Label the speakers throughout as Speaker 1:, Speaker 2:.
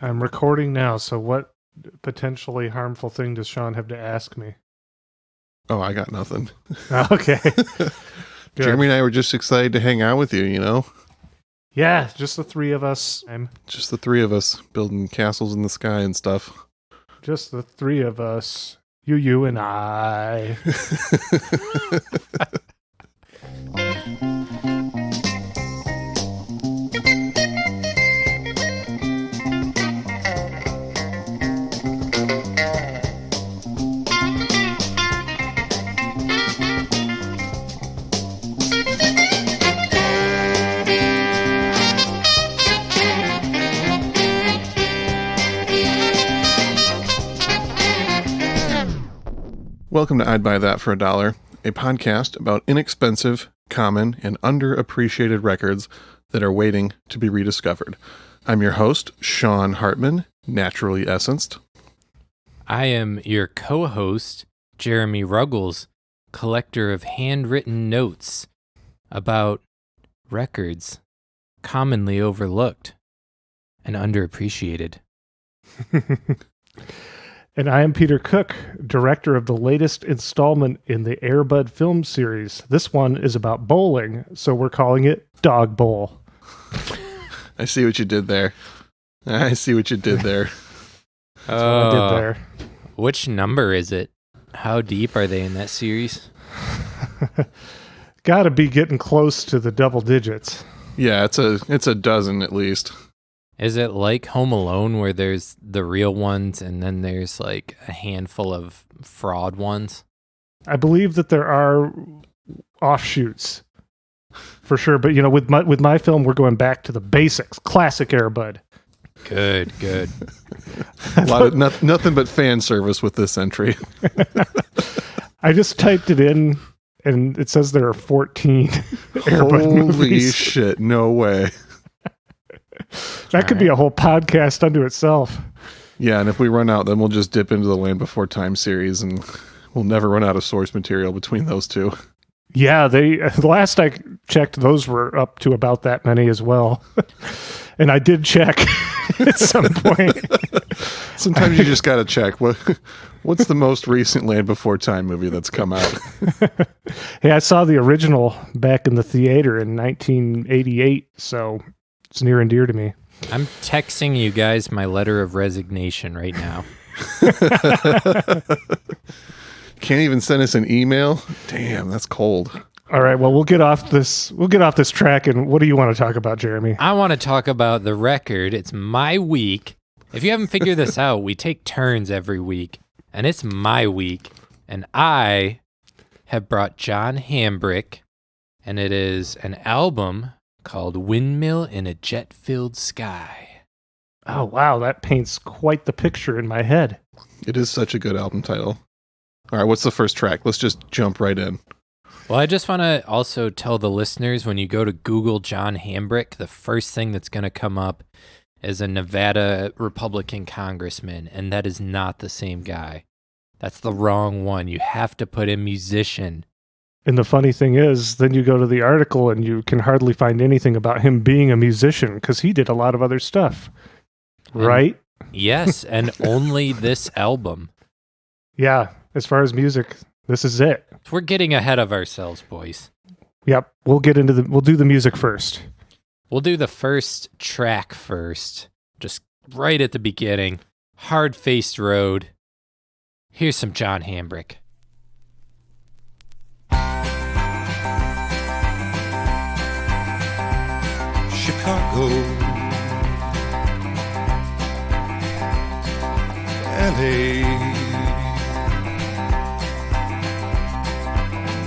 Speaker 1: I'm recording now, so what potentially harmful thing does Sean have to ask me?
Speaker 2: Oh, I got nothing.
Speaker 1: Okay.
Speaker 2: Jeremy and I were just excited to hang out with you, you know?
Speaker 1: Yeah, just the three of us.
Speaker 2: Just the three of us building castles in the sky and stuff.
Speaker 1: Just the three of us. You, and I.
Speaker 2: Welcome to I'd Buy That for $1, a podcast about inexpensive, common, and underappreciated records that are waiting to be rediscovered. I'm your host, Sean Hartman, naturally essenced.
Speaker 3: I am your co-host, Jeremy Ruggles, collector of handwritten notes about records commonly overlooked and underappreciated.
Speaker 1: And I am Peter Cook, director of the latest installment in the Air Bud film series. This one is about bowling, so we're calling it Dog Bowl.
Speaker 2: I see what you did there.
Speaker 1: That's what I did there.
Speaker 3: Which number is it? How deep are they in that series?
Speaker 1: Gotta be getting close to the double digits.
Speaker 2: Yeah, it's a dozen at least.
Speaker 3: Is it like Home Alone where there's the real ones and then there's like a handful of fraud ones?
Speaker 1: I believe that there are offshoots for sure, but you know, with my film, we're going back to the basics, classic Air Bud.
Speaker 3: Good.
Speaker 2: A lot of nothing but fan service with this entry.
Speaker 1: I just typed it in, and it says there are 14 Air Bud movies.
Speaker 2: Holy shit! No way.
Speaker 1: That could be a whole podcast unto itself.
Speaker 2: Yeah, and if we run out, then we'll just dip into the Land Before Time series, and we'll never run out of source material between those two.
Speaker 1: Yeah, the last I checked, those were up to about that many as well. And I did check at some point.
Speaker 2: Sometimes you just got to check. What's the most recent Land Before Time movie that's come out?
Speaker 1: Hey, I saw the original back in the theater in 1988, so it's near and dear to me.
Speaker 3: I'm texting you guys my letter of resignation right now.
Speaker 2: Can't even send us an email? Damn, that's cold.
Speaker 1: All right, well, we'll get off this track, and what do you want to talk about, Jeremy?
Speaker 3: I want to talk about the record. It's my week. If you haven't figured this out, we take turns every week, and it's my week, and I have brought John Hambrick, and it is an album called Windmill in a Jet-Filled Sky.
Speaker 1: Oh, wow, that paints quite the picture in my head.
Speaker 2: It is such a good album title. All right, what's the first track? Let's just jump right in.
Speaker 3: Well, I just want to also tell the listeners, when you go to Google John Hambrick, the first thing that's going to come up is a Nevada Republican congressman, and that is not the same guy. That's the wrong one. You have to put in musician.
Speaker 1: And the funny thing is, then you go to the article and you can hardly find anything about him being a musician because he did a lot of other stuff. Right?
Speaker 3: Yes, and only this album.
Speaker 1: Yeah, as far as music, this is it.
Speaker 3: We're getting ahead of ourselves, boys.
Speaker 1: Yep, we'll do the music first.
Speaker 3: We'll do the first track first, just right at the beginning. Hard-Faced Road. Here's some John Hambrick.
Speaker 4: Chicago, LA,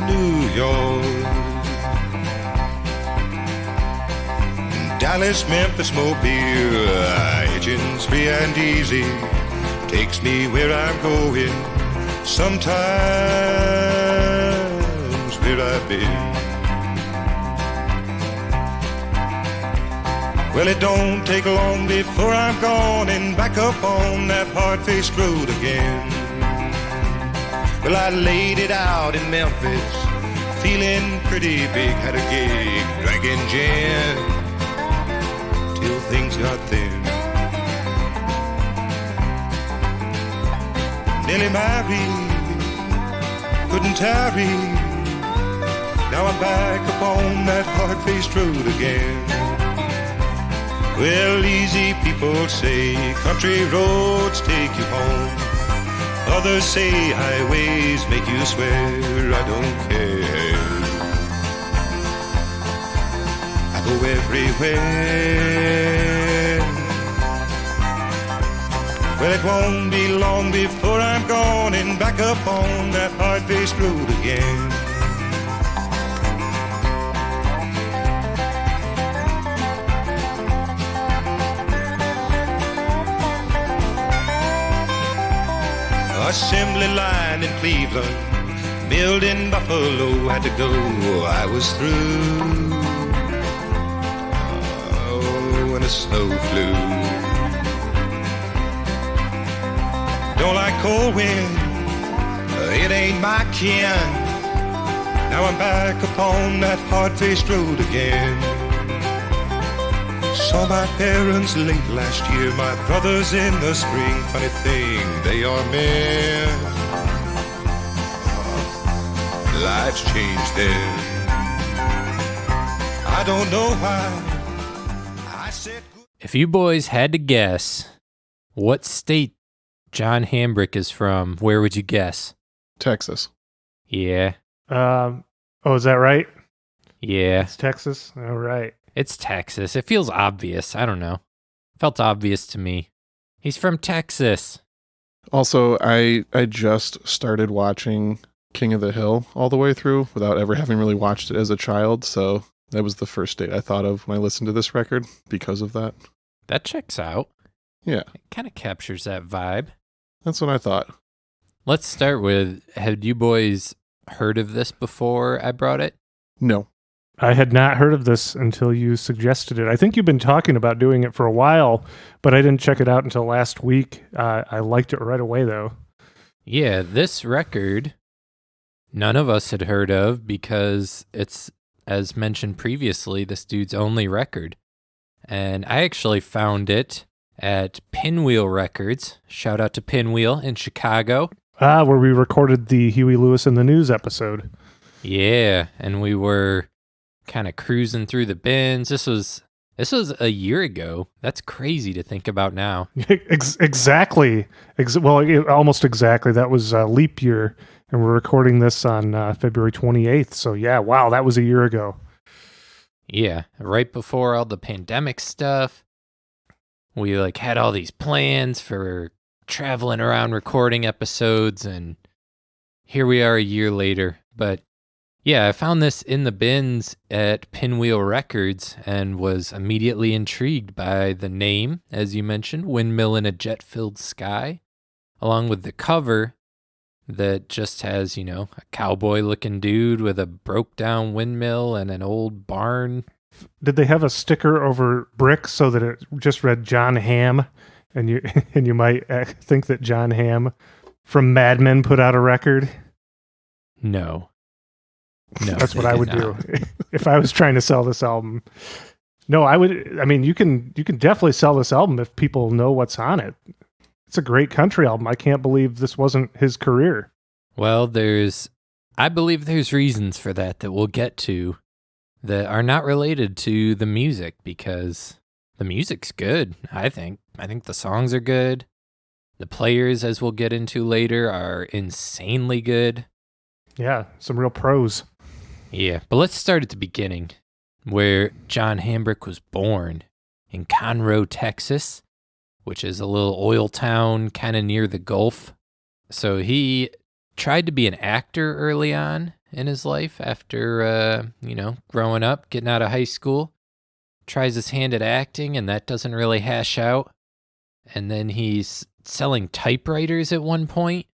Speaker 4: New York, Dallas, Memphis, Mobile, Hitchens free and easy, takes me where I'm going, sometimes where I've been. Well, it don't take long before I'm gone and back up on that hard-faced road again. Well, I laid it out in Memphis, feeling pretty big, had a gig, drinking gin, till things got thin. nearly married, couldn't tarry. Now I'm back upon that hard-faced road again. Well, easy people say country roads take you home. Others say highways make you swear. I don't care. I go everywhere. Well, it won't be long before I'm gone and back up on that hard-faced road again. Assembly line in Cleveland, milled in Buffalo, had to go, I was through. Oh, when the snow flew. Don't like cold wind, it ain't my kin. Now I'm back upon that hard-faced road again. Saw my parents late last year, my brothers in the spring. Funny thing, they are men. Life's changed them. I don't know why. I said.
Speaker 3: If you boys had to guess what state John Hambrick is from, where would you guess?
Speaker 2: Texas.
Speaker 3: Yeah.
Speaker 1: Oh, is that right?
Speaker 3: Yeah.
Speaker 1: It's Texas? All right.
Speaker 3: It's Texas. It feels obvious. I don't know. Felt obvious to me. He's from Texas.
Speaker 2: Also, I just started watching King of the Hill all the way through without ever having really watched it as a child, so that was the first state I thought of when I listened to this record because of that.
Speaker 3: That checks out.
Speaker 2: Yeah.
Speaker 3: It kind of captures that vibe.
Speaker 2: That's what I thought.
Speaker 3: Let's start with, had you boys heard of this before I brought it?
Speaker 2: No.
Speaker 1: I had not heard of this until you suggested it. I think you've been talking about doing it for a while, but I didn't check it out until last week. I liked it right away, though.
Speaker 3: Yeah, this record, none of us had heard of because it's, as mentioned previously, this dude's only record. And I actually found it at Pinwheel Records. Shout out to Pinwheel in Chicago.
Speaker 1: Where we recorded the Huey Lewis in the News episode.
Speaker 3: Yeah, and we were kind of cruising through the bins. This was a year ago. That's crazy to think about now.
Speaker 1: Exactly. Almost exactly. That was leap year, and we're recording this on February 28th. So yeah, wow, that was a year ago.
Speaker 3: Yeah, right before all the pandemic stuff. We had all these plans for traveling around recording episodes, and here we are a year later. But yeah, I found this in the bins at Pinwheel Records and was immediately intrigued by the name, as you mentioned, Windmill in a Jet-Filled Sky, along with the cover that just has, a cowboy-looking dude with a broke-down windmill and an old barn.
Speaker 1: Did they have a sticker over bricks so that it just read John Ham, and you might think that John Ham from Mad Men put out a record?
Speaker 3: No,
Speaker 1: that's what I would do if I was trying to sell this album. No, I would. I mean, you can definitely sell this album if people know what's on it. It's a great country album. I can't believe this wasn't his career.
Speaker 3: Well, I believe there's reasons for that we'll get to that are not related to the music, because the music's good, I think. I think the songs are good. The players, as we'll get into later, are insanely good.
Speaker 1: Yeah, some real pros.
Speaker 3: Yeah, but let's start at the beginning, where John Hambrick was born in Conroe, Texas, which is a little oil town kind of near the Gulf. So he tried to be an actor early on in his life after, growing up, getting out of high school. Tries his hand at acting, and that doesn't really hash out. And then he's selling typewriters at one point,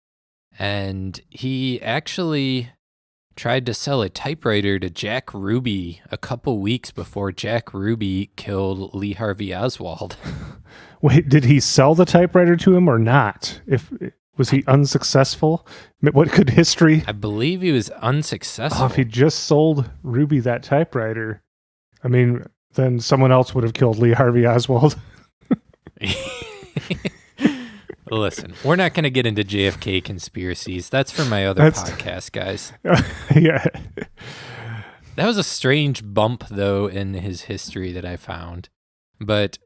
Speaker 3: and he actually tried to sell a typewriter to Jack Ruby a couple weeks before Jack Ruby killed Lee Harvey Oswald.
Speaker 1: Wait, did he sell the typewriter to him or not? Was he unsuccessful? What could history...
Speaker 3: I believe he was unsuccessful.
Speaker 1: Oh, if he just sold Ruby that typewriter, I mean, then someone else would have killed Lee Harvey Oswald.
Speaker 3: Listen, we're not going to get into JFK conspiracies. That's for my other podcast, guys.
Speaker 1: Yeah.
Speaker 3: That was a strange bump, though, in his history that I found. But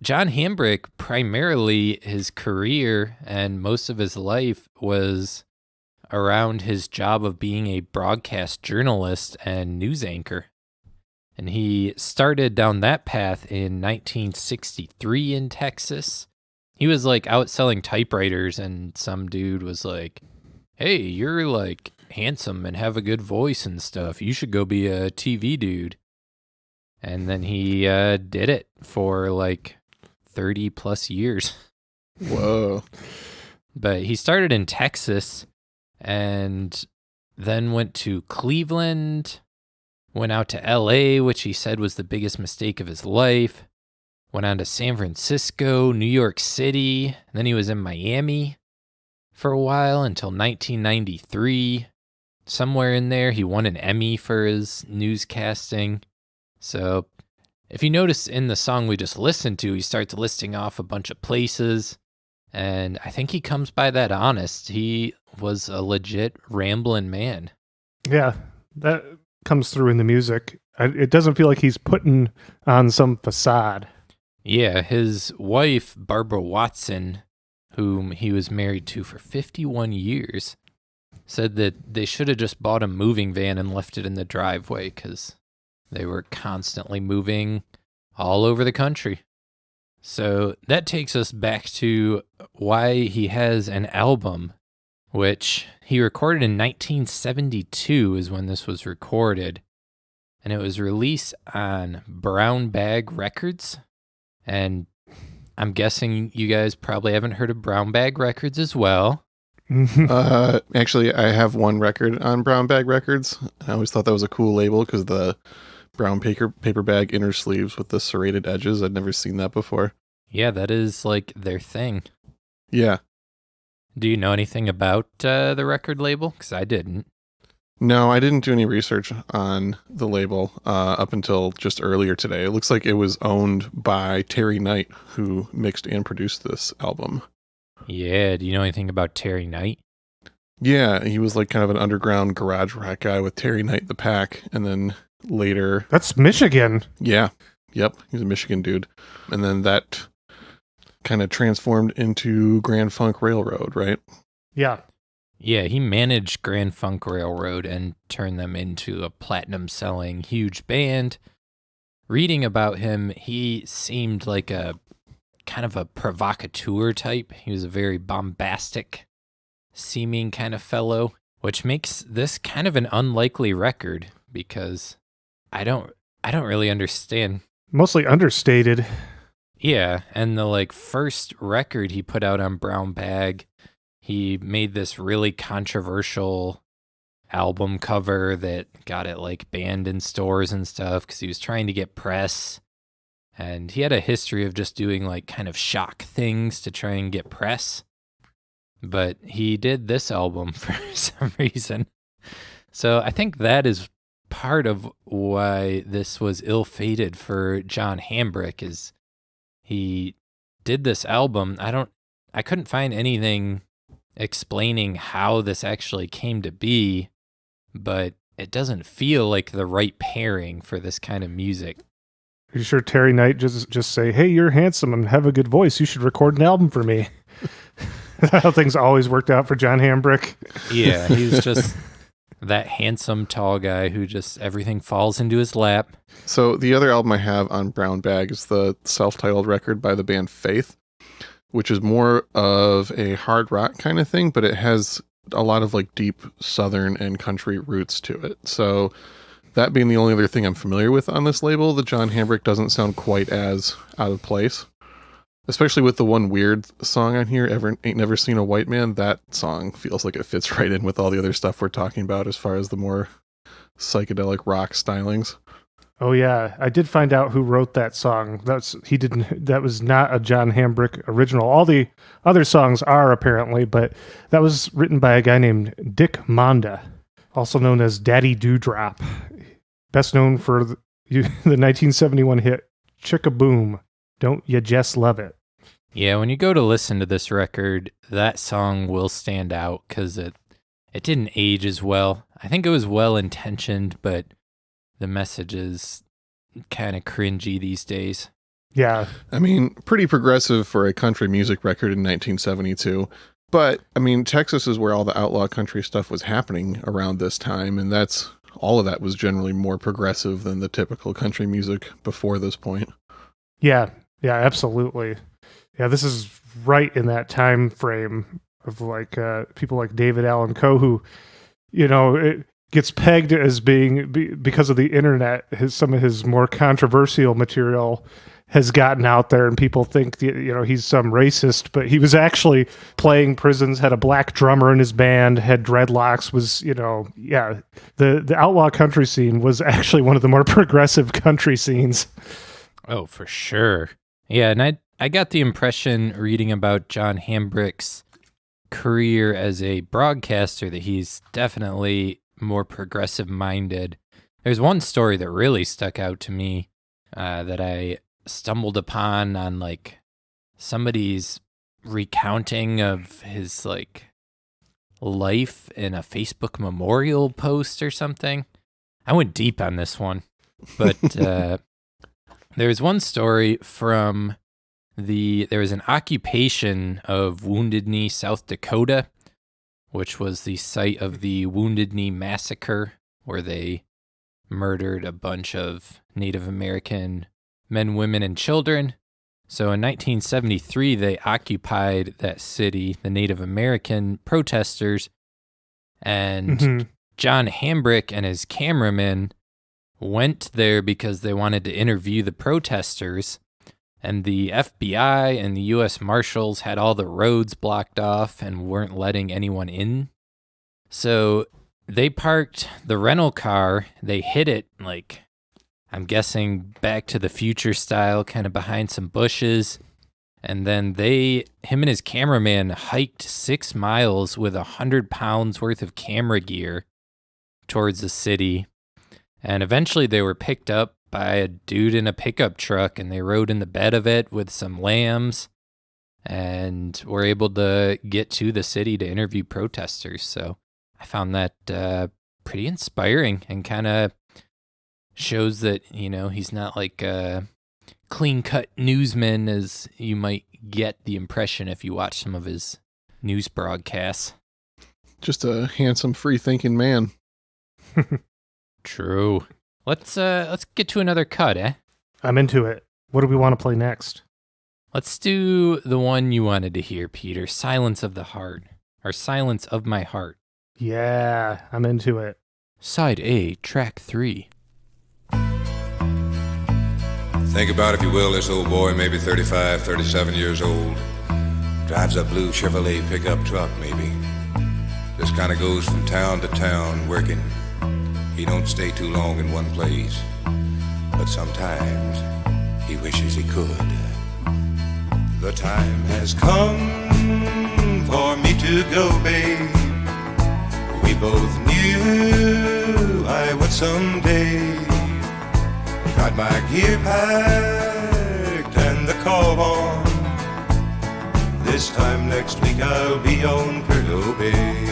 Speaker 3: John Hambrick, primarily his career and most of his life was around his job of being a broadcast journalist and news anchor. And he started down that path in 1963 in Texas. He was like out selling typewriters, and some dude was like, "Hey, you're like handsome and have a good voice and stuff. You should go be a TV dude." And then he did it for like 30 plus years.
Speaker 2: Whoa.
Speaker 3: But he started in Texas and then went to Cleveland, went out to LA, which he said was the biggest mistake of his life. Went on to San Francisco, New York City. And then he was in Miami for a while until 1993. Somewhere in there, he won an Emmy for his newscasting. So if you notice in the song we just listened to, he starts listing off a bunch of places. And I think he comes by that honest. He was a legit rambling man.
Speaker 1: Yeah, that comes through in the music. It doesn't feel like he's putting on some facade.
Speaker 3: Yeah, his wife, Barbara Watson, whom he was married to for 51 years, said that they should have just bought a moving van and left it in the driveway because they were constantly moving all over the country. So that takes us back to why he has an album, which he recorded in 1972 is when this was recorded. And it was released on Brown Bag Records. And I'm guessing you guys probably haven't heard of Brown Bag Records as well.
Speaker 2: Actually, I have one record on Brown Bag Records. I always thought that was a cool label because the brown paper bag inner sleeves with the serrated edges. I'd never seen that before.
Speaker 3: Yeah, that is like their thing.
Speaker 2: Yeah.
Speaker 3: Do you know anything about the record label? Because I didn't.
Speaker 2: No, I didn't do any research on the label up until just earlier today. It looks like it was owned by Terry Knight, who mixed and produced this album.
Speaker 3: Yeah, do you know anything about Terry Knight?
Speaker 2: Yeah, he was like kind of an underground garage rock guy with Terry Knight the Pack, and then later...
Speaker 1: That's Michigan.
Speaker 2: Yeah, yep, he's a Michigan dude. And then that kind of transformed into Grand Funk Railroad, right?
Speaker 1: Yeah.
Speaker 3: Yeah, he managed Grand Funk Railroad and turned them into a platinum-selling huge band. Reading about him, he seemed like a kind of a provocateur type. He was a very bombastic seeming kind of fellow, which makes this kind of an unlikely record because I don't really understand.
Speaker 1: Mostly understated.
Speaker 3: Yeah, and the like first record he put out on Brown Bag, he made this really controversial album cover that got it like banned in stores and stuff because he was trying to get press. And he had a history of just doing like kind of shock things to try and get press. But he did this album for some reason. So I think that is part of why this was ill-fated for John Hambrick is he did this album. I couldn't find anything explaining how this actually came to be, but it doesn't feel like the right pairing for this kind of music.
Speaker 1: Are you sure Terry Knight just say, "Hey, you're handsome and have a good voice. You should record an album for me"? How things always worked out for John Hambrick.
Speaker 3: Yeah, he was just that handsome, tall guy who just everything falls into his lap.
Speaker 2: So the other album I have on Brown Bag is the self-titled record by the band Faith, which is more of a hard rock kind of thing, but it has a lot of like deep Southern and country roots to it. So that being the only other thing I'm familiar with on this label, the John Hambrick doesn't sound quite as out of place. Especially with the one weird song on here, Ain't Never Seen a White Man. That song feels like it fits right in with all the other stuff we're talking about as far as the more psychedelic rock stylings.
Speaker 1: Oh yeah, I did find out who wrote that song. That was not a John Hambrick original. All the other songs are apparently, but that was written by a guy named Dick Monda, also known as Daddy Dewdrop. Best known for the 1971 hit Chick-a-Boom, Don't Ya Just Love It.
Speaker 3: Yeah, when you go to listen to this record, that song will stand out because it didn't age as well. I think it was well-intentioned, but the message is kind of cringy these days.
Speaker 1: Yeah.
Speaker 2: I mean, pretty progressive for a country music record in 1972. But, I mean, Texas is where all the outlaw country stuff was happening around this time, and all of that was generally more progressive than the typical country music before this point.
Speaker 1: Yeah, absolutely. Yeah, this is right in that time frame of like people like David Allan Coe, who, it gets pegged as being because of the internet. Some of his more controversial material has gotten out there, and people think he's some racist, but he was actually playing prisons, had a black drummer in his band, had dreadlocks. Was the outlaw country scene was actually one of the more progressive country scenes.
Speaker 3: Oh, for sure. Yeah, and I got the impression reading about John Hambrick's career as a broadcaster that he's definitely more progressive-minded. There's one story that really stuck out to me that I stumbled upon on like somebody's recounting of his like life in a Facebook memorial post or something. I went deep on this one, but there's one story from there was an occupation of Wounded Knee, South Dakota, which was the site of the Wounded Knee Massacre, where they murdered a bunch of Native American men, women, and children. So in 1973, they occupied that city, the Native American protesters, and John Hambrick and his cameraman went there because they wanted to interview the protesters, and the FBI and the U.S. Marshals had all the roads blocked off and weren't letting anyone in. So they parked the rental car, they hid it, like, I'm guessing Back to the Future style, kind of behind some bushes, and then him and his cameraman hiked 6 miles with 100 pounds worth of camera gear towards the city. And eventually they were picked up by a dude in a pickup truck, and they rode in the bed of it with some lambs and were able to get to the city to interview protesters. So I found that pretty inspiring and kind of shows that, he's not like a clean-cut newsman as you might get the impression if you watch some of his news broadcasts.
Speaker 2: Just a handsome, free-thinking man.
Speaker 3: True. Let's get to another cut, eh?
Speaker 1: I'm into it. What do we want to play next?
Speaker 3: Let's do the one you wanted to hear, Peter. Silence of the Heart. Or Silence of My Heart.
Speaker 1: Yeah, I'm into it.
Speaker 3: Side A, track 3.
Speaker 5: Think about, if you will, this old boy, maybe 35, 37 years old. Drives a blue Chevrolet pickup truck, maybe. Just kind of goes from town to town working. He don't stay too long in one place, but sometimes he wishes he could.
Speaker 4: The time has come for me to go, babe. We both knew I would someday. Got my gear packed and the call on. This time next week I'll be on Perlo Bay.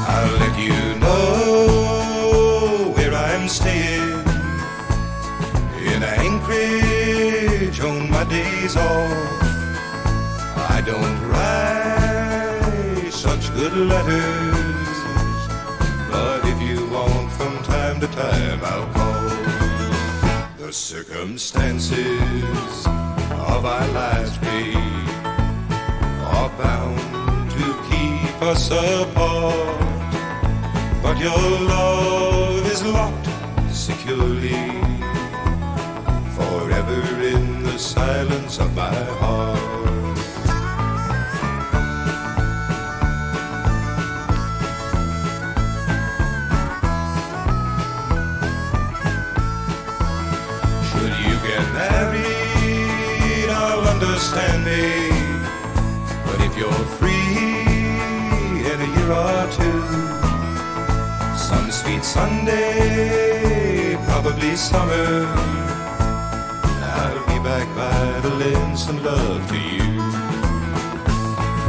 Speaker 4: I'll let you know where I'm staying, in Anchorage on my days off. I don't write such good letters, but if you want from time to time I'll call. The circumstances of our lives, babe, are bound to keep us apart. But your love is locked securely, forever in the silence of my heart. Should you get married, I'll understand me. But if you're free in a year or two, some sweet Sunday, probably summer, I'll be back by to lend some love to you.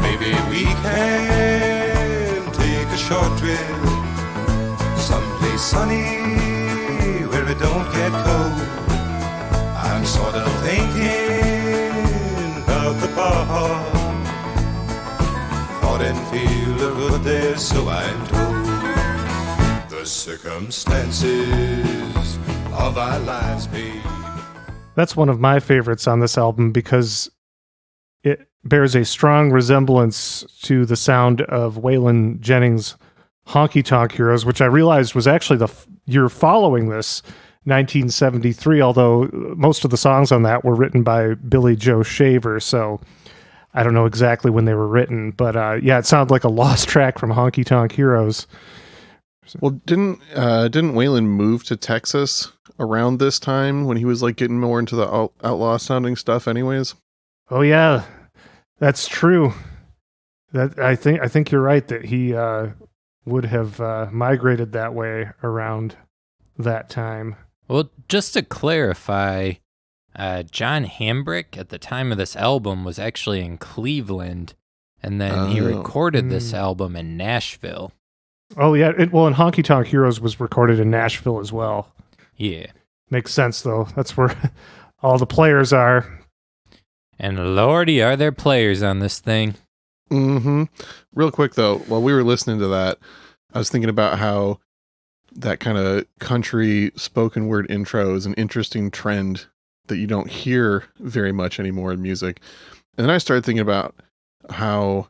Speaker 4: Maybe we can take a short trip someplace sunny where it don't get cold. I'm sort of thinking about the bar. Thought and feel are good there, so I'm told. The circumstances of our lives, babe.
Speaker 1: That's one of my favorites on this album because it bears a strong resemblance to the sound of Waylon Jennings' Honky Tonk Heroes, which I realized was actually the year following this, 1973, although most of the songs on that were written by Billy Joe Shaver, so I don't know exactly when they were written, but yeah, it sounded like a lost track from Honky Tonk Heroes.
Speaker 2: Well, didn't Waylon move to Texas around this time when he was like getting more into the outlaw sounding stuff anyways?
Speaker 1: Oh yeah, that's true. That I think you're right that he would have migrated that way around that time.
Speaker 3: Well, just to clarify, John Hambrick at the time of this album was actually in Cleveland, and then he recorded this album in Nashville.
Speaker 1: Oh yeah, and Honky Tonk Heroes was recorded in Nashville as well.
Speaker 3: Yeah.
Speaker 1: Makes sense though. That's where all the players are.
Speaker 3: And lordy, are there players on this thing?
Speaker 2: Mm-hmm. Real quick though, while we were listening to that, I was thinking about how that kind of country spoken word intro is an interesting trend that you don't hear very much anymore in music. And then I started thinking about how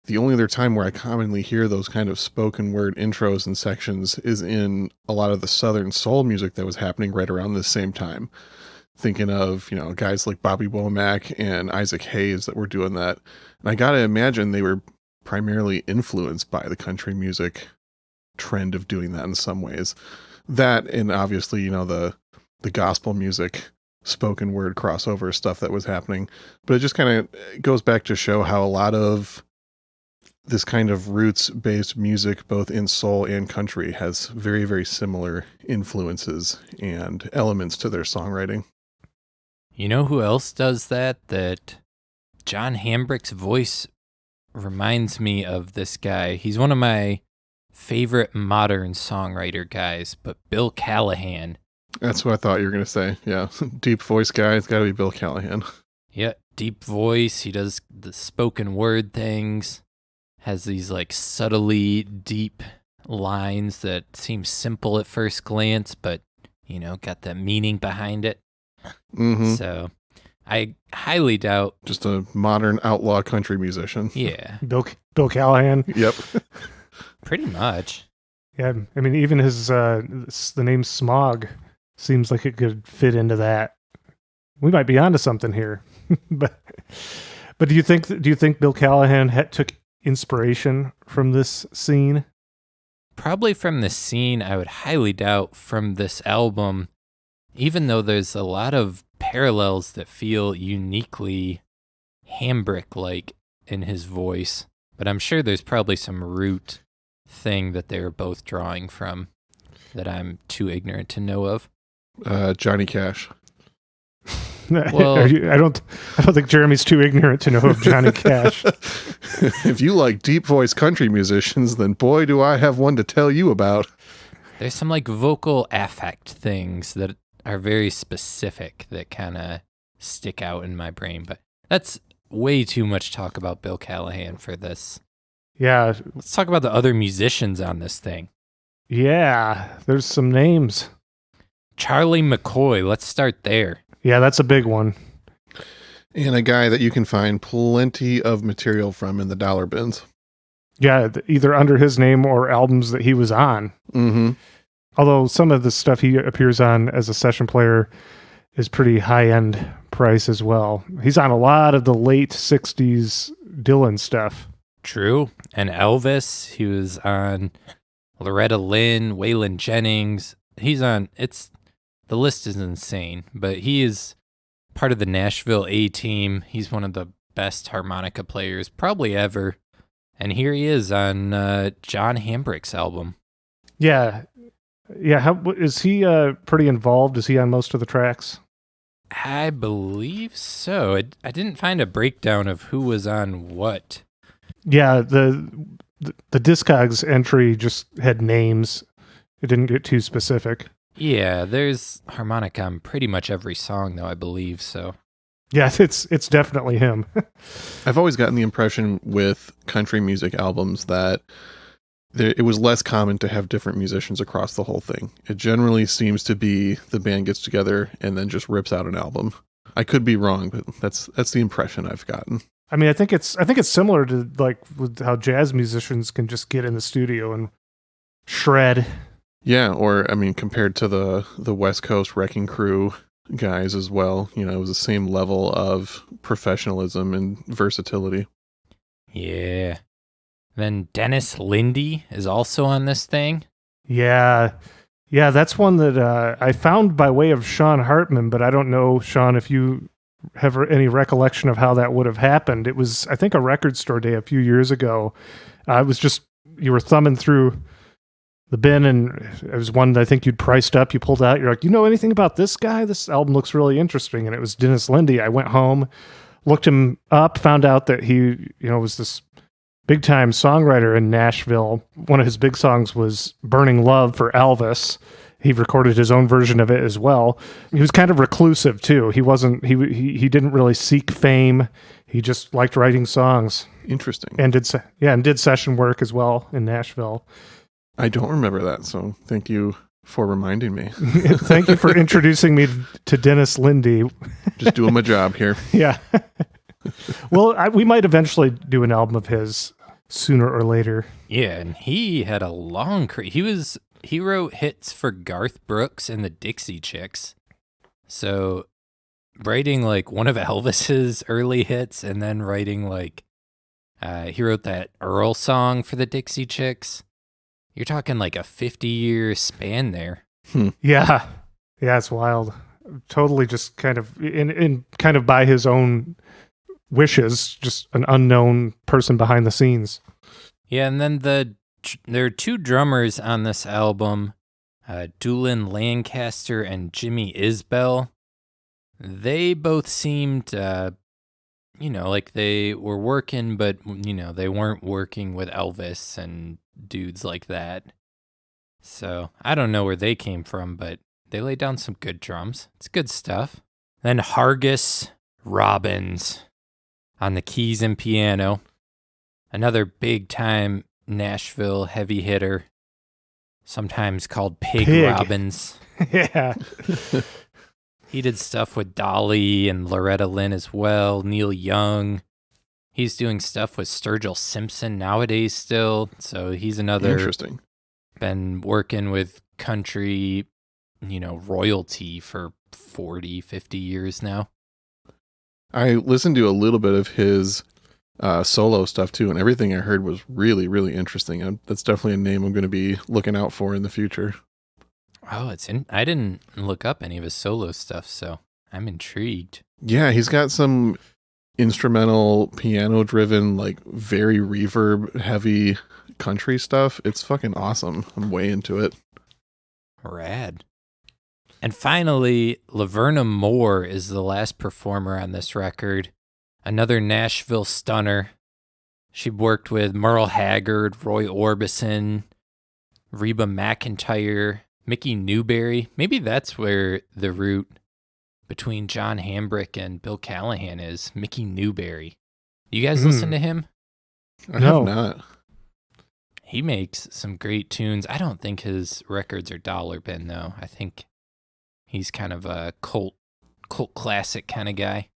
Speaker 2: the only other time where I commonly hear those kind of spoken word intros and sections is in a lot of the Southern soul music that was happening right around this same time. Thinking of, guys like Bobby Womack and Isaac Hayes that were doing that. And I got to imagine they were primarily influenced by the country music trend of doing that in some ways. That and obviously, the gospel music spoken word crossover stuff that was happening. But it just kind of goes back to show how a lot of this kind of roots-based music, both in soul and country, has very, very similar influences and elements to their songwriting.
Speaker 3: You know who else does that? That John Hambrick's voice reminds me of this guy. He's one of my favorite modern songwriter guys, but Bill Callahan.
Speaker 2: That's what I thought you were going to say. Yeah. Deep voice guy. It's got to be Bill Callahan.
Speaker 3: Yeah. Deep voice. He does the spoken word things. Has these like subtly deep lines that seem simple at first glance, but, got that meaning behind it.
Speaker 2: Mm-hmm.
Speaker 3: So I highly doubt.
Speaker 2: Just a modern outlaw country musician.
Speaker 3: Yeah.
Speaker 1: Bill Callahan.
Speaker 2: Yep.
Speaker 3: Pretty much.
Speaker 1: Yeah, I mean, even his the name Smog seems like it could fit into that. We might be onto something here, but do you think Bill Callahan took inspiration from this scene?
Speaker 3: Probably from the scene. I would highly doubt from this album, even though there's a lot of parallels that feel uniquely Hambrick-like in his voice. But I'm sure there's probably some root thing that they were both drawing from that I'm too ignorant to know of.
Speaker 2: Johnny Cash.
Speaker 3: Well,
Speaker 1: I don't think Jeremy's too ignorant to know of Johnny Cash.
Speaker 2: If you like deep voice country musicians, then boy, do I have one to tell you about.
Speaker 3: There's some like vocal affect things that are very specific that kind of stick out in my brain, but that's way too much talk about Bill Callahan for this.
Speaker 1: Yeah.
Speaker 3: Let's talk about the other musicians on this thing.
Speaker 1: Yeah, there's some names.
Speaker 3: Charlie McCoy, let's start there.
Speaker 1: Yeah, that's a big one.
Speaker 2: And a guy that you can find plenty of material from in the dollar bins.
Speaker 1: Yeah, either under his name or albums that he was on.
Speaker 2: Mm-hmm.
Speaker 1: Although some of the stuff he appears on as a session player is pretty high-end price as well. He's on a lot of the late 60s Dylan stuff.
Speaker 3: True. And Elvis, he was on Loretta Lynn, Waylon Jennings. He's on, the list is insane, but he is part of the Nashville A-Team. He's one of the best harmonica players probably ever. And here he is on John Hambrick's album.
Speaker 1: Yeah. Yeah. How is he pretty involved? Is he on most of the tracks?
Speaker 3: I believe so. I didn't find a breakdown of who was on what.
Speaker 1: Yeah, the Discogs entry just had names. It didn't get too specific.
Speaker 3: Yeah, there's harmonica on pretty much every song, though, I believe, so.
Speaker 1: Yeah, it's definitely him.
Speaker 2: I've always gotten the impression with country music albums that it was less common to have different musicians across the whole thing. It generally seems to be the band gets together and then just rips out an album. I could be wrong, but that's the impression I've gotten.
Speaker 1: I mean, I think it's similar to like with how jazz musicians can just get in the studio and shred.
Speaker 2: Yeah, or I mean, compared to the West Coast Wrecking Crew guys as well, it was the same level of professionalism and versatility.
Speaker 3: Yeah. Then Dennis Lindy is also on this thing.
Speaker 1: Yeah, that's one that I found by way of Sean Hartman, but I don't know, Sean, if you have any recollection of how that would have happened. It was, I think, a record store day a few years ago. It was just, you were thumbing through the bin, and it was one that I think you'd priced up. You pulled out, you're like, you know anything about this guy? This album looks really interesting. And it was Dennis Lindy. I went home, looked him up, found out that he, was this big time songwriter in Nashville. One of his big songs was Burning Love for Elvis. He recorded his own version of it as well. He was kind of reclusive too. He he didn't really seek fame. He just liked writing songs.
Speaker 2: Interesting.
Speaker 1: And did session work as well in Nashville.
Speaker 2: I don't remember that, so thank you for reminding me.
Speaker 1: Thank you for introducing me to Dennis Lindy.
Speaker 2: Just doing my job here.
Speaker 1: Yeah. Well, we might eventually do an album of his sooner or later.
Speaker 3: Yeah, and he had a long career. He wrote hits for Garth Brooks and the Dixie Chicks. So writing like one of Elvis's early hits and then writing like he wrote that Earl song for the Dixie Chicks. You're talking like a 50-year span there.
Speaker 1: Yeah, it's wild. Totally, just kind of in kind of by his own wishes, just an unknown person behind the scenes.
Speaker 3: Yeah, and then there are two drummers on this album, Doolin Lancaster and Jimmy Isbell. They both seemed, like they were working, but, they weren't working with Elvis and dudes like that. So I don't know where they came from, but they laid down some good drums. It's good stuff. Then Hargus Robbins on the keys and piano. Another big-time Nashville heavy hitter, sometimes called Pig. Robbins.
Speaker 1: Yeah.
Speaker 3: He did stuff with Dolly and Loretta Lynn as well, Neil Young. He's doing stuff with Sturgill Simpson nowadays still, so he's another...
Speaker 2: Interesting.
Speaker 3: Been working with country, royalty for 40, 50 years now.
Speaker 2: I listened to a little bit of his solo stuff too, and everything I heard was really, really interesting. That's definitely a name I'm going to be looking out for in the future.
Speaker 3: Oh, I didn't look up any of his solo stuff, so I'm intrigued.
Speaker 2: Yeah, he's got some instrumental, piano-driven, like very reverb-heavy country stuff. It's fucking awesome. I'm way into it.
Speaker 3: Rad. And finally, Laverna Moore is the last performer on this record. Another Nashville stunner. She worked with Merle Haggard, Roy Orbison, Reba McEntire, Mickey Newberry. Maybe that's where the root between John Hambrick and Bill Callahan is. Mickey Newberry. You guys listen to him?
Speaker 2: I have not.
Speaker 3: He makes some great tunes. I don't think his records are dollar bin, though. I think he's kind of a cult classic kind of guy.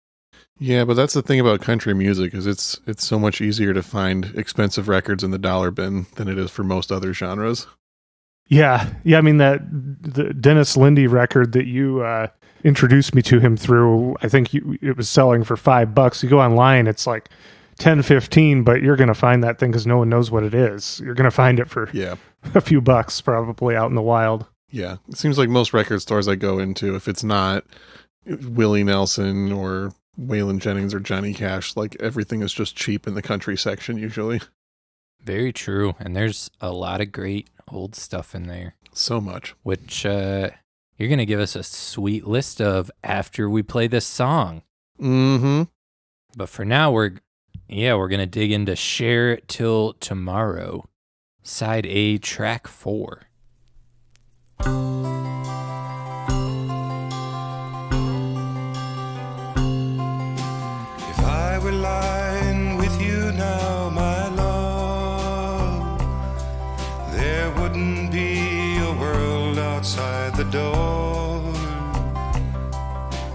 Speaker 2: Yeah, but that's the thing about country music is it's so much easier to find expensive records in the dollar bin than it is for most other genres.
Speaker 1: Yeah. I mean, the Dennis Lindy record that you introduced me to him through, I think it was selling for $5. You go online, it's like 10, 15, but you're going to find that thing because no one knows what it is. You're going to find it for a few bucks probably out in the wild.
Speaker 2: Yeah. It seems like most record stores I go into, if it's not Willie Nelson or Waylon Jennings or Johnny Cash, like everything is just cheap in the country section usually.
Speaker 3: Very true. And there's a lot of great old stuff in there.
Speaker 2: So much.
Speaker 3: Which, you're going to give us a sweet list of after we play this song.
Speaker 2: Mm-hmm.
Speaker 3: But for now, we're going to dig into Share It Till Tomorrow, Side A, Track 4.
Speaker 4: If I were lying with you now, my love, there wouldn't be a world outside the door,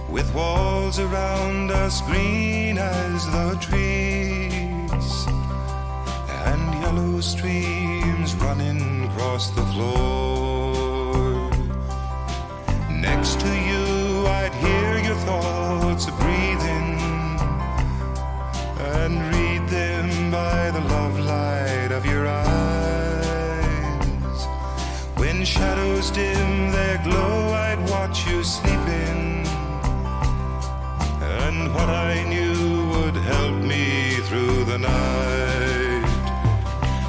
Speaker 4: with walls around us green as the trees, and yellow streams running across the floor. Next to you, I'd hear your thoughts breathing and read them by the love light of your eyes. When shadows dim their glow, I'd watch you sleeping, and what I knew would help me through the night.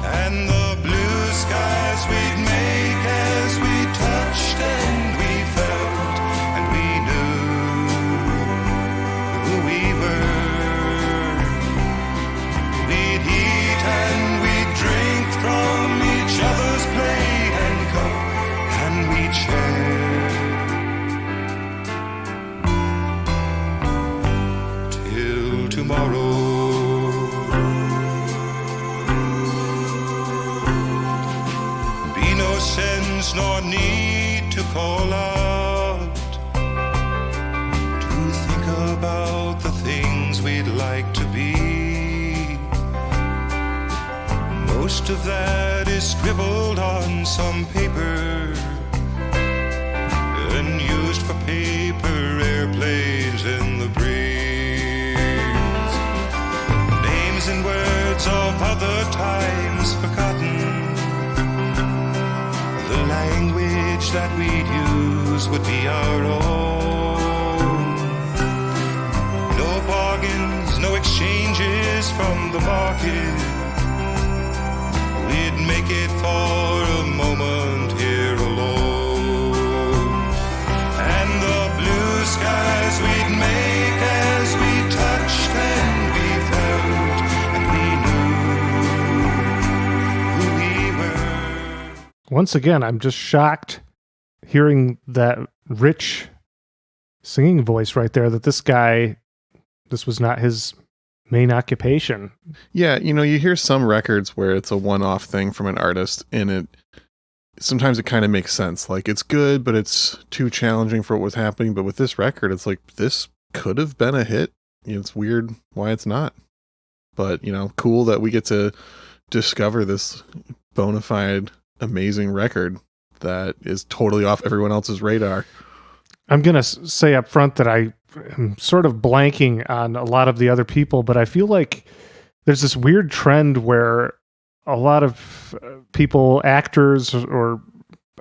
Speaker 4: And the blue skies we'd make as we touched and we felt, and we knew who we were. We'd eat and we'd drink from each other's plate and cup, and we'd share till tomorrow. Be no sense nor need to call out, to think about the things we'd like to be. Most of that is scribbled on some paper and used for paper airplanes in the breeze. Names and words of other times forgotten. The language that we'd use would be our own. No bargains, no exchanges from the market. We'd make it for a moment here alone. And the blue skies we'd make as we touched and we felt, and we knew who we were.
Speaker 1: Once again, I'm just shocked hearing that rich singing voice right there, that this was not his main occupation.
Speaker 2: Yeah, you hear some records where it's a one-off thing from an artist, and sometimes it kind of makes sense. Like, it's good, but it's too challenging for what was happening. But with this record, it's like, this could have been a hit. It's weird why it's not. But, cool that we get to discover this bona fide, amazing record that is totally off everyone else's radar.
Speaker 1: I'm going to say up front that I am sort of blanking on a lot of the other people, but I feel like there's this weird trend where a lot of people, actors or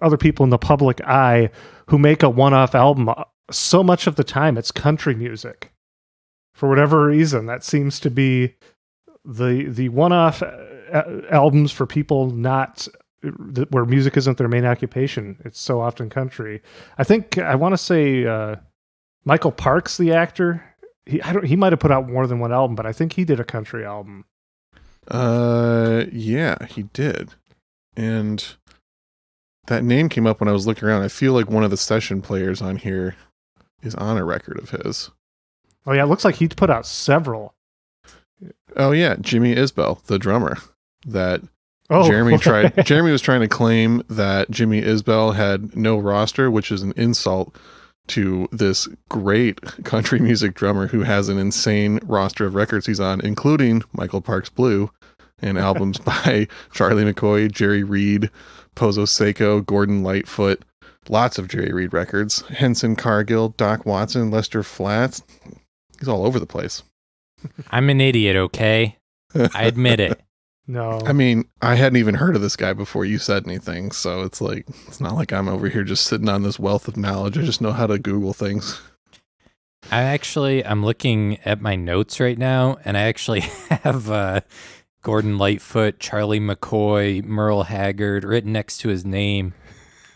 Speaker 1: other people in the public eye who make a one-off album, so much of the time it's country music. For whatever reason, that seems to be the one-off albums for people not where music isn't their main occupation. It's so often country. I want to say Michael Parks, the actor, he might have put out more than one album, but I think he did a country album.
Speaker 2: Yeah, he did. And that name came up when I was looking around. I feel like one of the session players on here is on a record of his.
Speaker 1: Oh yeah, it looks like he put out several.
Speaker 2: Oh yeah, Jimmy Isbell, the drummer. That Jeremy was trying to claim that Jimmy Isbell had no roster, which is an insult to this great country music drummer who has an insane roster of records he's on, including Michael Parks Blue and albums by Charlie McCoy, Jerry Reed, Pozo Seco, Gordon Lightfoot, lots of Jerry Reed records, Henson Cargill, Doc Watson, Lester Flatt. He's all over the place.
Speaker 3: I'm an idiot, okay? I admit it.
Speaker 1: No.
Speaker 2: I mean, I hadn't even heard of this guy before you said anything, so it's not like I'm over here just sitting on this wealth of knowledge. I just know how to Google things.
Speaker 3: I'm looking at my notes right now, and I actually have Gordon Lightfoot, Charlie McCoy, Merle Haggard written next to his name.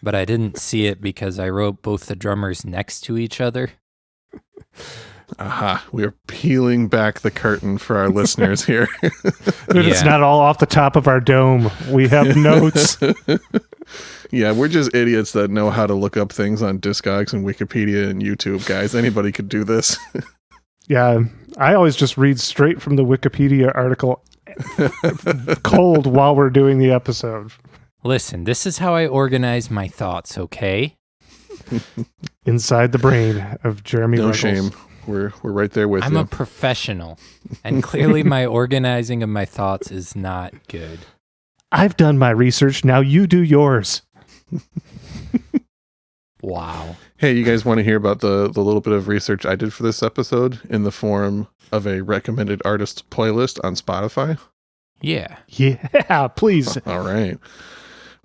Speaker 3: but I didn't see it because I wrote both the drummers next to each other.
Speaker 2: Aha, we are peeling back the curtain for our listeners here.
Speaker 1: Dude, it's not all off the top of our dome. We have notes.
Speaker 2: Yeah, we're just idiots that know how to look up things on Discogs and Wikipedia and YouTube, guys. Anybody could do this.
Speaker 1: Yeah, I always just read straight from the Wikipedia article cold while we're doing the episode.
Speaker 3: Listen, this is how I organize my thoughts, okay?
Speaker 1: Inside the brain of Jeremy
Speaker 2: No
Speaker 1: Ruggles.
Speaker 2: shame. We're right there with
Speaker 3: I'm
Speaker 2: you.
Speaker 3: a professional, and clearly my organizing of my thoughts is not good.
Speaker 1: I've done my research. Now you do yours.
Speaker 3: Wow.
Speaker 2: Hey, you guys want to hear about the little bit of research I did for this episode in the form of a recommended artist playlist on Spotify?
Speaker 3: Yeah.
Speaker 1: Yeah, please.
Speaker 2: All right.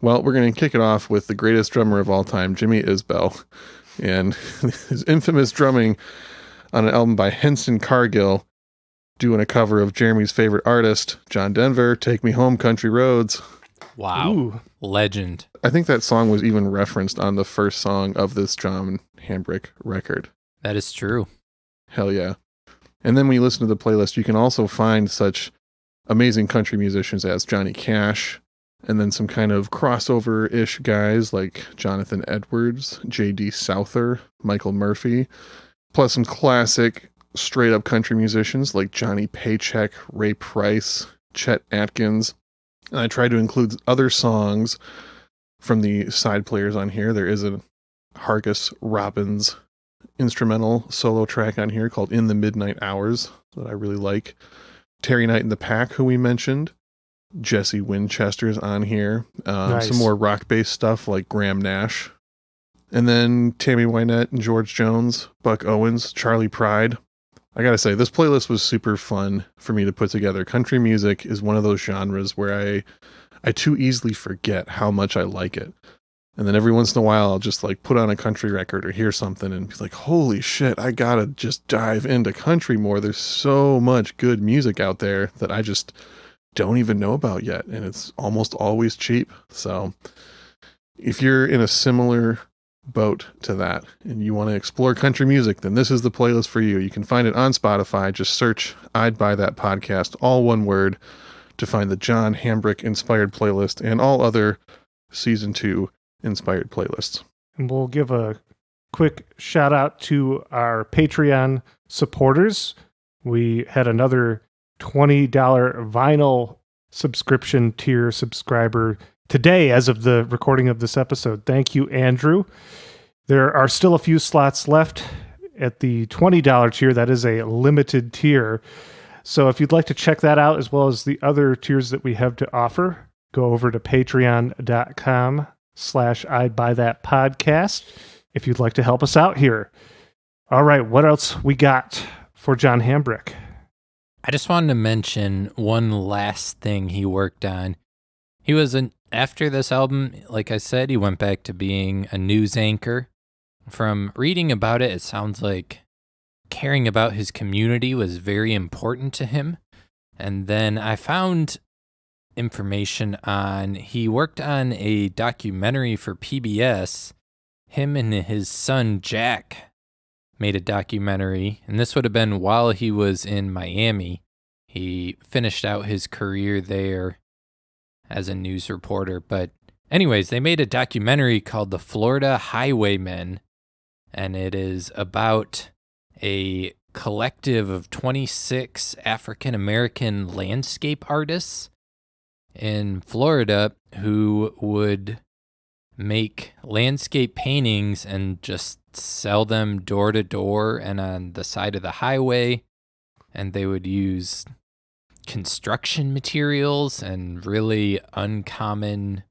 Speaker 2: Well, we're going to kick it off with the greatest drummer of all time, Jimmy Isbell, and his infamous drumming on an album by Henson Cargill, doing a cover of Jeremy's favorite artist, John Denver, Take Me Home, Country Roads.
Speaker 3: Wow.
Speaker 1: Ooh.
Speaker 3: Legend.
Speaker 2: I think that song was even referenced on the first song of this John Hambrick record.
Speaker 3: That is true.
Speaker 2: Hell yeah. And then when you listen to the playlist, you can also find such amazing country musicians as Johnny Cash, and then some kind of crossover-ish guys like Jonathan Edwards, J.D. Souther, Michael Murphy, plus some classic straight-up country musicians like Johnny Paycheck, Ray Price, Chet Atkins. And I tried to include other songs from the side players on here. There is a Hargus Robbins instrumental solo track on here called In the Midnight Hours that I really like. Terry Knight and the Pack, who we mentioned. Jesse Winchester's on here.
Speaker 1: Nice.
Speaker 2: Some more rock-based stuff like Graham Nash. And then Tammy Wynette and George Jones, Buck Owens, Charlie Pride. I gotta say, this playlist was super fun for me to put together. Country music is one of those genres where I too easily forget how much I like it. And then every once in a while, I'll just like put on a country record or hear something and be like, holy shit, I gotta just dive into country more. There's so much good music out there that I just don't even know about yet. And it's almost always cheap. So if you're in a similar boat to that and you want to explore country music, then this is the playlist for you. You can find it on Spotify. Just search I'd Buy That Podcast, all one word, to find the John Hambrick inspired playlist and all other season 2 inspired playlists.
Speaker 1: And we'll give a quick shout out to our Patreon supporters. We had another $20 vinyl subscription tier subscriber today as of the recording of this episode. Thank you, Andrew. There are still a few slots left at the $20 tier. That is a limited tier. So if you'd like to check that out, as well as the other tiers that we have to offer, go over to patreon.com/I'd Buy That Podcast if you'd like to help us out here. All right, what else we got for John Hambrick?
Speaker 3: I just wanted to mention one last thing he worked on. He was after this album, like I said, he went back to being a news anchor. From reading about it, it sounds like caring about his community was very important to him. And then I found information on, he worked on a documentary for PBS. Him and his son, Jack, made a documentary. And this would have been while he was in Miami. He finished out his career there as a news reporter. But anyways, they made a documentary called The Florida Highwaymen, and it is about a collective of 26 African-American landscape artists in Florida who would make landscape paintings and just sell them door to door and on the side of the highway. And they would use construction materials and really uncommon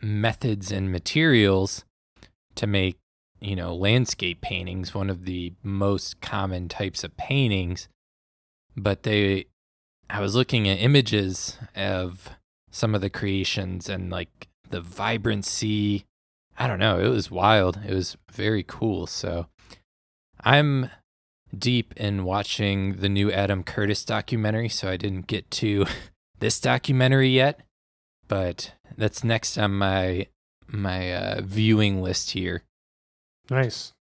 Speaker 3: methods and materials to make, landscape paintings, one of the most common types of paintings. But I was looking at images of some of the creations and like the vibrancy. I don't know. It was wild. It was very cool. So I'm deep in watching the new Adam Curtis documentary, so I didn't get to this documentary yet, but that's next on my my viewing list here.
Speaker 1: Nice.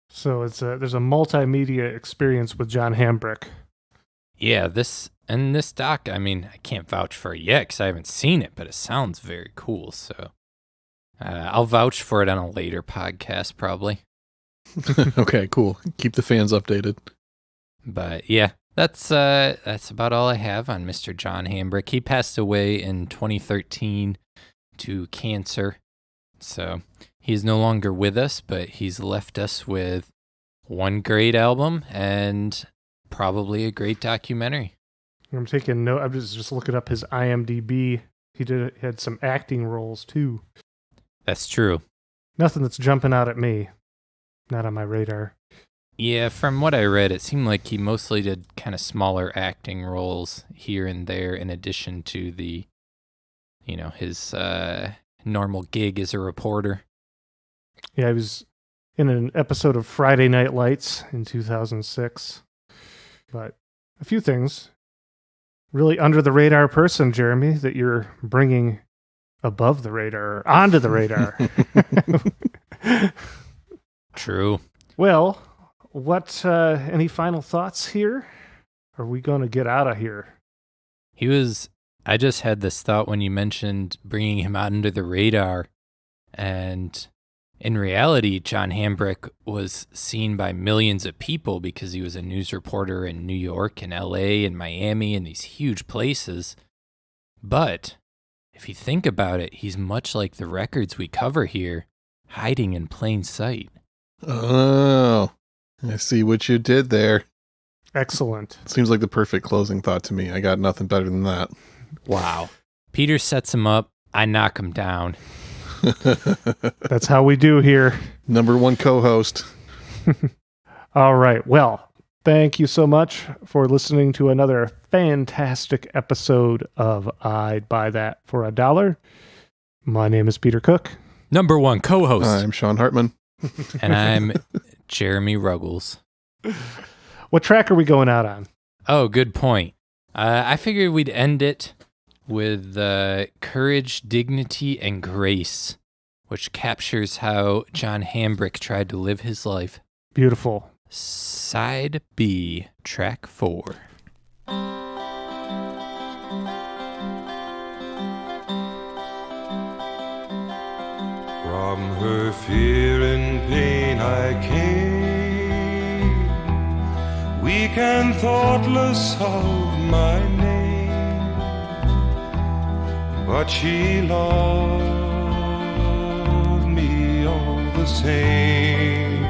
Speaker 1: So there's a multimedia experience with John Hambrick.
Speaker 3: Yeah, this doc, I mean, I can't vouch for it yet because I haven't seen it, but it sounds very cool. So I'll vouch for it on a later podcast, probably.
Speaker 2: Okay, cool. Keep the fans updated.
Speaker 3: But yeah, that's about all I have on Mr. John Hambrick. He passed away in 2013 to cancer. So he's no longer with us, but he's left us with one great album and probably a great documentary.
Speaker 1: I'm taking note. I'm just looking up his IMDb. He had some acting roles too.
Speaker 3: That's true.
Speaker 1: Nothing that's jumping out at me. Not on my radar.
Speaker 3: Yeah, from what I read, it seemed like he mostly did kind of smaller acting roles here and there in addition to the, his normal gig as a reporter.
Speaker 1: Yeah, he was in an episode of Friday Night Lights in 2006. But a few things. Really under the radar person, Jeremy, that you're bringing above the radar, onto the radar.
Speaker 3: True.
Speaker 1: Well, any final thoughts here? Are we going to get out of here?
Speaker 3: I just had this thought when you mentioned bringing him out under the radar. And in reality, John Hambrick was seen by millions of people because he was a news reporter in New York and LA and Miami and these huge places. But if you think about it, he's much like the records we cover here, hiding in plain sight.
Speaker 2: Oh, I see what you did there.
Speaker 1: Excellent.
Speaker 2: Seems like the perfect closing thought to me. I got nothing better than that.
Speaker 3: Wow. Peter sets him up. I knock him down.
Speaker 1: That's how we do here.
Speaker 2: Number one co-host.
Speaker 1: All right. Well, thank you so much for listening to another fantastic episode of I'd Buy That for $1. My name is Peter Cook.
Speaker 3: Number one co-host.
Speaker 2: I'm Sean Hartman.
Speaker 3: And I'm Jeremy Ruggles.
Speaker 1: What track are we going out on?
Speaker 3: Oh, good point. I figured we'd end it with Courage, Dignity, and Grace, which captures how John Hambrick tried to live his life.
Speaker 1: Beautiful.
Speaker 3: Side B, track 4.
Speaker 4: From her fear and pain I came, weak and thoughtless of my name, but she loved me all the same,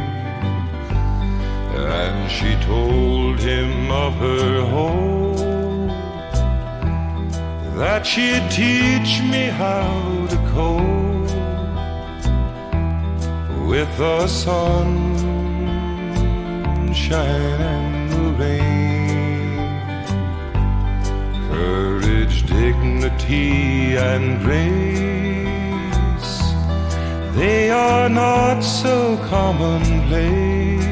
Speaker 4: and she told him of her hope, that she'd teach me how to cope with the sunshine and the rain. Courage, dignity, and grace, they are not so commonplace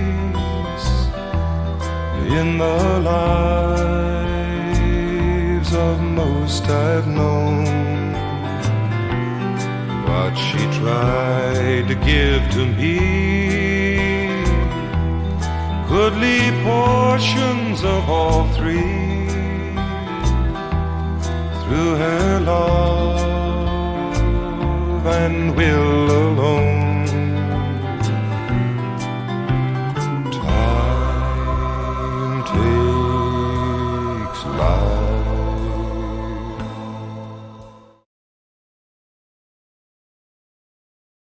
Speaker 4: in the lives of most I've known. But she tried to give to me goodly portions of all three, through her love and will alone.